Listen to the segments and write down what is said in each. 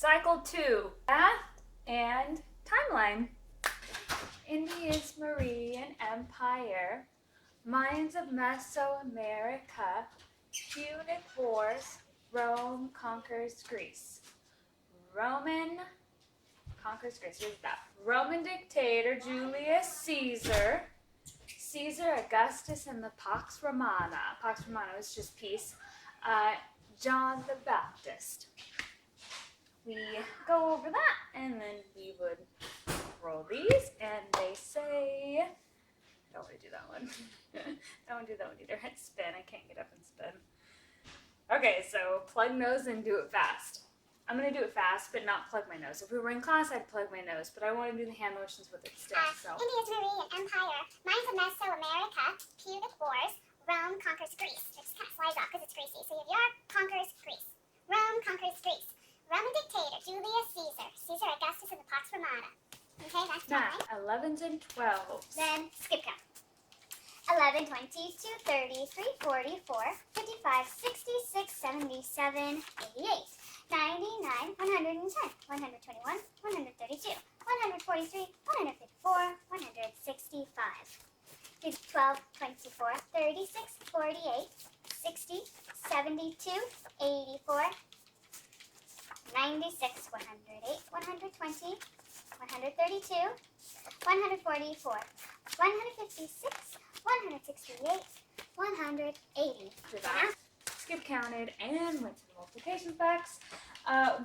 Cycle 2, math and timeline. India's Mauryan Empire, Mayans of Mesoamerica, Punic Wars, Rome conquers Greece. Roman conquers Greece. Here's that. Roman dictator Julius Caesar, Caesar Augustus and the Pax Romana. Pax Romana was just peace. John the Baptist. We go over that, and then we would roll these, and they say, I don't want to do that one. I don't want to do that one either. Hit spin. I can't get up and spin. Okay, so plug nose and do it fast. I'm going to do it fast, but not plug my nose. If we were in class, I'd plug my nose, but I want to do the hand motions with it still. India's Mauryan Empire, Mayans of Mesoamerica, Punic Wars, Rome conquers Greece. It just kind of slides off because it's greasy. So you have Europe conquers Greece. Rome conquers Greece. Roman dictator Julius Caesar, Caesar Augustus and the Pax Romana. Okay, that's Math, fine. 11s and 12s. Then skip count. 11, 22, 30, 3, 40, 4, 55, 66, 77, 88, 99, 110, 121, 132, 143, 154, 165. 12, 24, 36, 48, 60, 72, 84, 96, 108, 120, 132, 144, 156, 168, 180. After that, skip counted and went to the multiplication facts.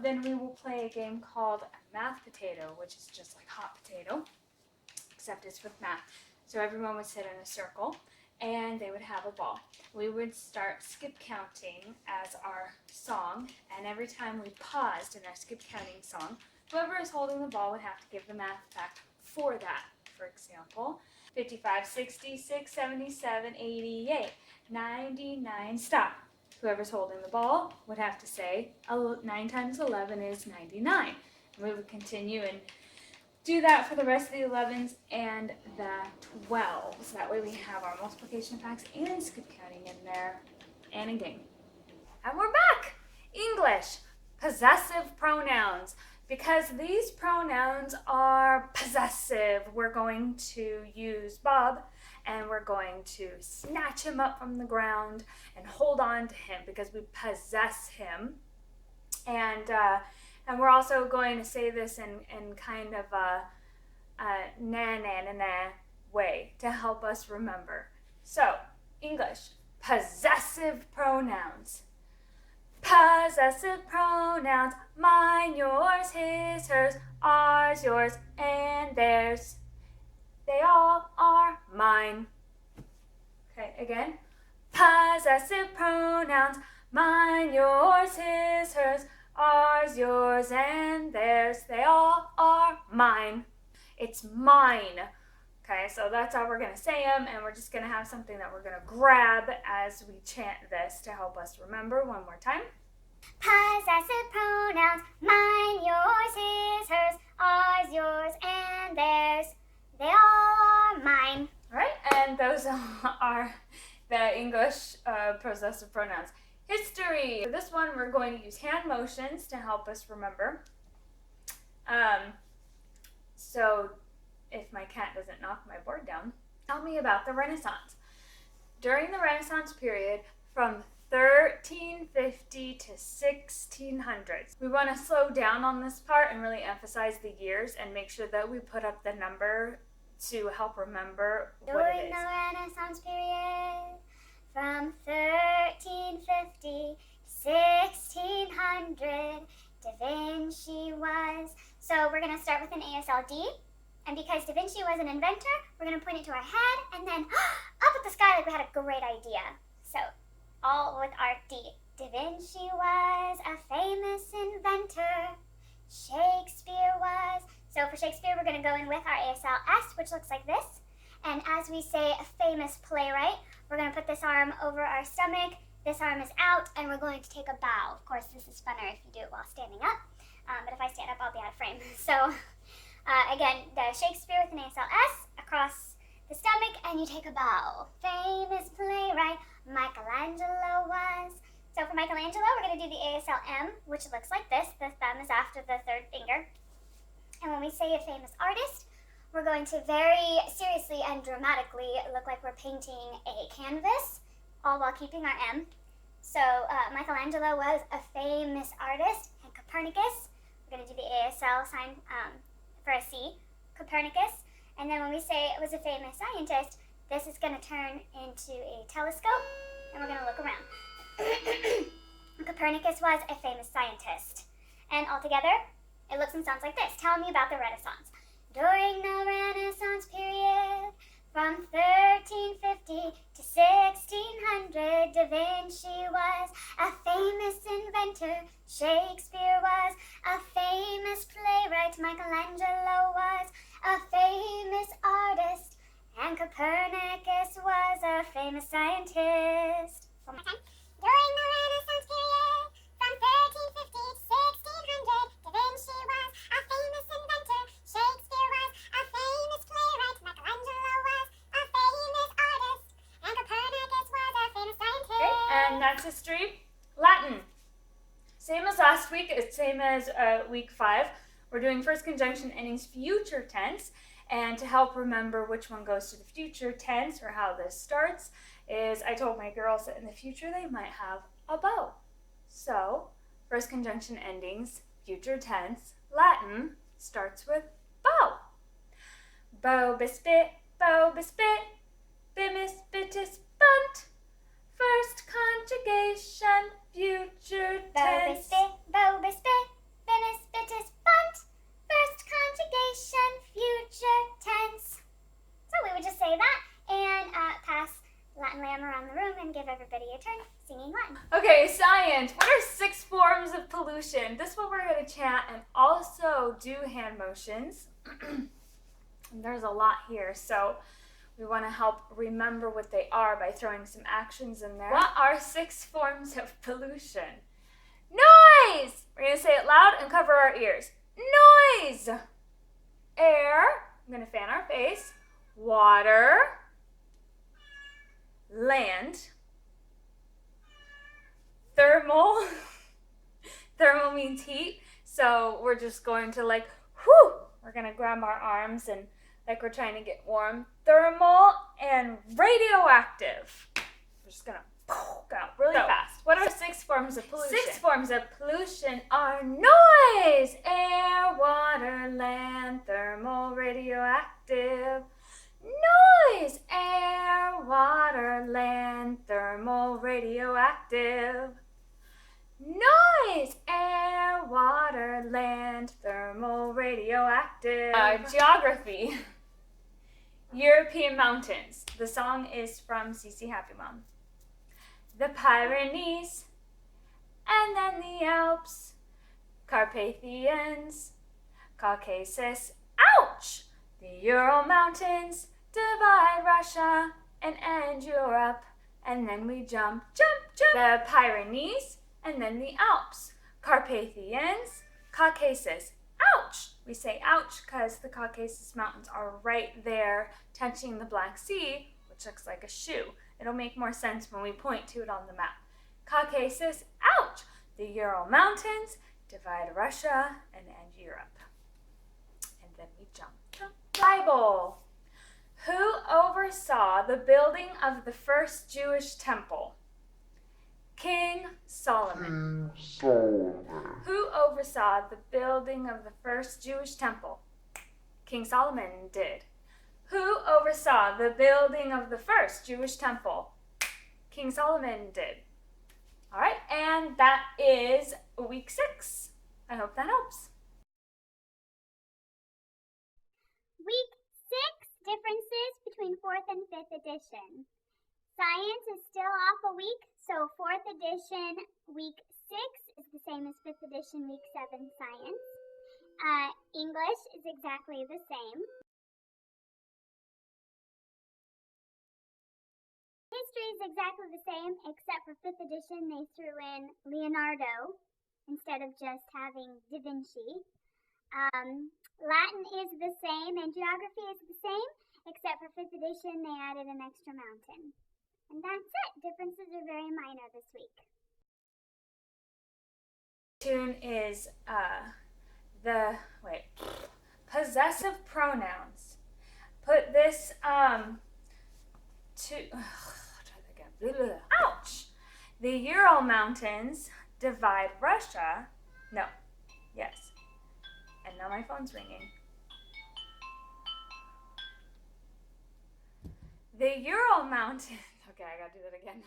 Then we will play a game called Math Potato, which is just like hot potato, except it's with math. So everyone would sit in a circle, and they would have a ball. We would start skip counting as our song, and every time we paused in our skip counting song, whoever is holding the ball would have to give the math fact for that. For example, 55, 66, 77, 88, 99, stop. Whoever's holding the ball would have to say 9 times 11 is 99. And we would continue and do that for the rest of the 11s and the 12s. That way we have our multiplication facts and skip counting in there and a game. And we're back! English, possessive pronouns. Because these pronouns are possessive, we're going to use Bob and we're going to snatch him up from the ground and hold on to him because we possess him. And we're also going to say this in kind of a na way to help us remember. So, English, possessive pronouns. Possessive pronouns, mine, yours, his, hers, ours, yours, and theirs. They all are mine. Okay, again. Possessive pronouns, mine, yours, his, hers, ours, yours, and theirs. They all are mine. It's mine. Okay, so that's how we're going to say them, and we're just going to have something that we're going to grab as we chant this to help us remember. One more time. Possessive pronouns, mine, yours, his, hers, ours, yours, and theirs. They all are mine. All right, and those are the English possessive pronouns. History. For this one, we're going to use hand motions to help us remember. So if my cat doesn't knock my board down, tell me about the Renaissance. During the Renaissance period, from 1350 to 1600s. We want to slow down on this part and really emphasize the years and make sure that we put up the number to help remember what During it is. the Renaissance period, from 1350 to 1600, Da Vinci was. So we're going to start with an ASLD. And because Da Vinci was an inventor, we're going to point it to our head and then up at the sky like we had a great idea. So all with our D. Da Vinci was a famous inventor. Shakespeare was. So for Shakespeare, we're going to go in with our ASL-S, which looks like this. And as we say a famous playwright, we're going to put this arm over our stomach. This arm is out, and we're going to take a bow. Of course, this is funner if you do it while standing up. But if I stand up, I'll be out of frame. So again, the Shakespeare with an ASL-S across the stomach, and you take a bow. Famous playwright Michelangelo was. So for Michelangelo, we're going to do the ASL M, which looks like this. The thumb is after the third finger. And when we say a famous artist, we're going to very seriously and dramatically look like we're painting a canvas, all while keeping our M. So Michelangelo was a famous artist, and Copernicus, we're going to do the ASL sign for a C, Copernicus. And then when we say it was a famous scientist, this is going to turn into a telescope, and we're going to look around. Copernicus was a famous scientist. And altogether, it looks and sounds like this. Tell me about the Renaissance. During the Renaissance period, from 1350 to 1600, Da Vinci was a famous inventor. Shakespeare was a famous playwright. Michelangelo was a famous artist. And Copernicus was a famous scientist. One more time. During the Renaissance period, from 1350 to 1600, Da Vinci was a famous inventor. Shakespeare was a famous playwright. Michelangelo was a famous artist. And Copernicus was a famous scientist. Okay, and that's history. Latin. Same as last week, it's same as week 5. We're doing first conjunction endings future tense. And to help remember which one goes to the future tense or how this starts is I told my girls that in the future they might have a bow. So first conjunction endings, future tense, Latin starts with bow. Bo bispit, bimis bitis bunt. First conjugation, future tense. Bo bispit, bimis bitis bunt. First conjugation, future tense. So we would just say that and pass Latin lamb around the room and give everybody a turn singing Latin. Okay, science. What are 6 forms of pollution? This one we're going to chat and also do hand motions. And there's a lot here, so we want to help remember what they are by throwing some actions in there. What are 6 forms of pollution? Noise! We're going to say it loud and cover our ears. Noise! Air, I'm going to fan our face. Water. Land. Thermal. Thermal means heat, so we're just going to like, whoo! We're going to grab our arms and like we're trying to get warm. Thermal and radioactive. We're just going to go really fast. What are 6 forms of pollution? 6 forms of pollution are noise, air, water, land, thermal, radioactive. Noise, air, water, land, thermal, radioactive. Noise, air, water, land, thermal, radioactive. Geography. European mountains. The song is from CC Happy Mom. The Pyrenees, and then the Alps, Carpathians, Caucasus, ouch! The Ural Mountains divide Russia and end Europe, and then we jump, jump, jump. The Pyrenees, and then the Alps, Carpathians, Caucasus, ouch! We say ouch because the Caucasus Mountains are right there touching the Black Sea, which looks like a shoe. It'll make more sense when we point to it on the map. Caucasus, ouch! The Ural Mountains divide Russia and end Europe. And then we jump. Bible. Who oversaw the building of the first Jewish temple? King Solomon. Who oversaw the building of the first Jewish temple? King Solomon did. Who oversaw the building of the first Jewish temple? King Solomon did. All right, and that is week 6. I hope that helps. Week 6, differences between 4th and 5th edition. Science is still off a week, so 4th edition week 6 is the same as 5th edition week 7 science. English is exactly the same. History is exactly the same, except for 5th edition they threw in Leonardo instead of just having Da Vinci. Latin is the same and geography is the same, except for 5th edition they added an extra mountain. And that's it. Differences are very minor this week. tune is possessive pronouns. Put this ouch! The Ural Mountains divide Russia. No. Yes. And now my phone's ringing. The Ural Mountains. Okay, I gotta do that again.